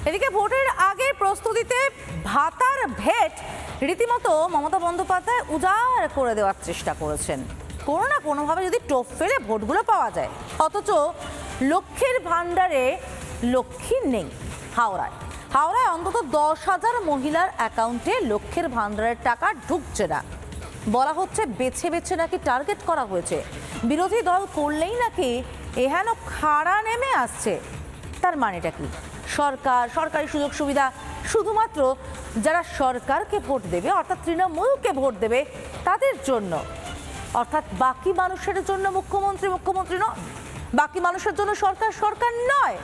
এদিকে ভোটের আগের প্রস্তুতিতে ভাতার ভেট রীতিমতো মমতা বন্দ্যোপাধ্যায় উজাড় করে দেওয়ার চেষ্টা করেছেন। কোনো না কোনোভাবে যদি টোপ ফেলে ভোটগুলো পাওয়া যায়, অথচ লক্ষ্মীর ভাণ্ডারে লক্ষ্মী নেই। হাওড়ায় অন্তত 10,000 মহিলার অ্যাকাউন্টে লক্ষ্মীর ভাণ্ডারের টাকা ঢুকছে না। বলা হচ্ছে বেছে বেছে নাকি টার্গেট করা হয়েছে, বিরোধী দল করলেই নাকি এহেন খাড়া নেমে আসছে। তার মানেটা কি? সরকারি সুযোগ সুবিধা শুধুমাত্র যারা সরকারকে ভোট দেবে, অর্থাৎ তৃণমূলকে ভোট দেবে তাদের জন্য, অর্থাৎ বাকি মানুষের জন্য মুখ্যমন্ত্রী নয়, বাকি মানুষের জন্য সরকার নয়।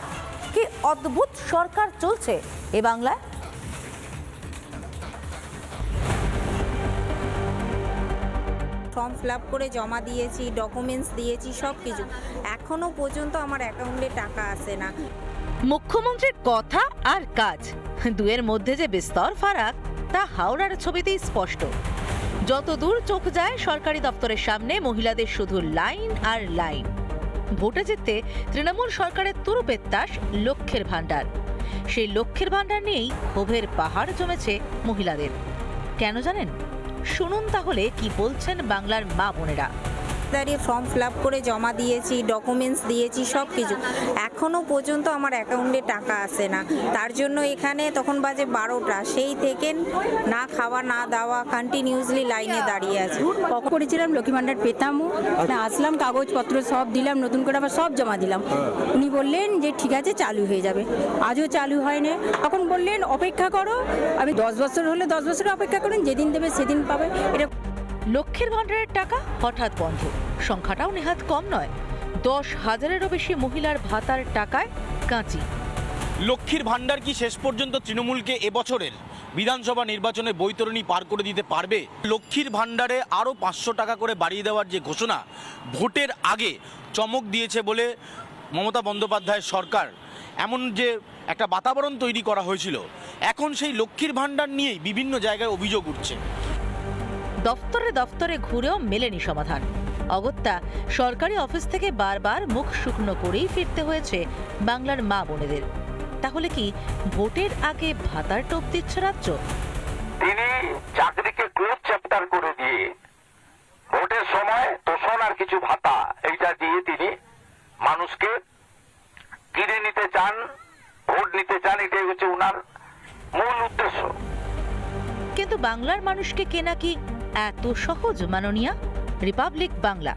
কি অদ্ভুত সরকার চলছে এ বাংলায়। ফর্ম ফিল আপ করে জমা দিয়েছি, ডকুমেন্টস দিয়েছি, সব কিছু, এখনো পর্যন্ত আমার অ্যাকাউন্টে টাকা আসে না। মুখ্যমন্ত্রীর কথা আর কাজ দুয়ের মধ্যে যে বিস্তর ফারাক তা হাওড়ার ছবিতেই স্পষ্ট। যত দূর চোখ যায় সরকারি দপ্তরের সামনে মহিলাদের শুধু লাইন আর লাইন। ভোটে জিততে তৃণমূল সরকারের তুরুপেত্তাস লক্ষ্যের ভাণ্ডার। সেই লক্ষ্যের ভাণ্ডার নিয়েই ক্ষোভের পাহাড় জমেছে মহিলাদের। কেন জানেন? শুনুন তাহলে কি বলছেন বাংলার মা বোনেরা। দাঁড়িয়ে ফর্ম ফিল আপ করে জমা দিয়েছি, ডকুমেন্টস দিয়েছি, সব কিছু, এখনো পর্যন্ত আমার অ্যাকাউন্টে টাকা আসে না। তার জন্য এখানে তখন বাজে 12টা, সেই থেকে না খাওয়া না দাওয়া, কন্টিনিউসলি লাইনে দাঁড়িয়ে আছি। করেছিলাম লক্ষ্মী ভাণ্ডার পেতামও না, আসলাম কাগজপত্র সব দিলাম, নতুন করে আবার সব জমা দিলাম। উনি বললেন যে ঠিক আছে চালু হয়ে যাবে, আজও চালু হয়নি। এখন বললেন অপেক্ষা করো, আমি 10 বছর হলে 10 বছর অপেক্ষা করুন, যেদিন দেবে সেদিন পাবে। এটা লক্ষ্মীর ভাণ্ডারের টাকা হঠাৎ বন্ধ, সংখ্যাটাও নেহাত কম নয়। 10,000-এরও বেশি মহিলার ভাতার টাকায় কাঁচি। লক্ষ্মীর ভাণ্ডার কি শেষ পর্যন্ত তৃণমূলকে এবছরের বিধানসভা নির্বাচনে বৈতরণী পার করে দিতে পারবে? লক্ষ্মীর ভাণ্ডারে আরও 500 টাকা করে বাড়িয়ে দেওয়ার যে ঘোষণা ভোটের আগে চমক দিয়েছে বলে মমতা বন্দ্যোপাধ্যায়ের সরকার, এমন যে একটা বাতাবরণ তৈরি করা হয়েছিল, এখন সেই লক্ষ্মীর ভাণ্ডার নিয়েই বিভিন্ন জায়গায় অভিযোগ উঠছে। দফতরে ঘুরেও মেলেনি সমাধান। অগত্যা সরকারি অফিস থেকে বারবার মুখ শুকনো করেই ফিরতে হয়েছে বাংলার মা বোনেদের। তাহলে কি ভোটের আগে ভাতার টোপ দিচ্ছে রাজ্য? তিনি চাকরিকে ক্লোজ চ্যাপ্টার করে দিয়ে ভোটের সময় তোষণ আর কিছু ভাতা এইটা দিয়ে তিনি মানুষকে কিনে নিতে চান, ভোট নিতে চান। এটাই হচ্ছে উনার মূল উদ্দেশ্য। কিন্তু বাংলার মানুষকে কেনা কি এত সহজ মাননীয়া? রিপাবলিক বাংলা।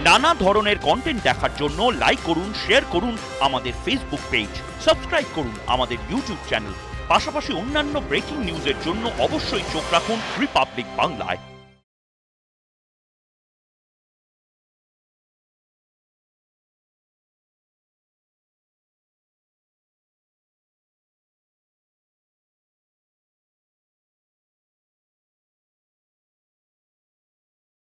নানা ধরনের কন্টেন্ট দেখার জন্য লাইক করুন, শেয়ার করুন আমাদের ফেসবুক পেজ, সাবস্ক্রাইব করুন আমাদের ইউটিউব চ্যানেল। পাশাপাশি অন্যান্য ব্রেকিং নিউজের জন্য অবশ্যই চোখ রাখুন রিপাবলিক বাংলায়।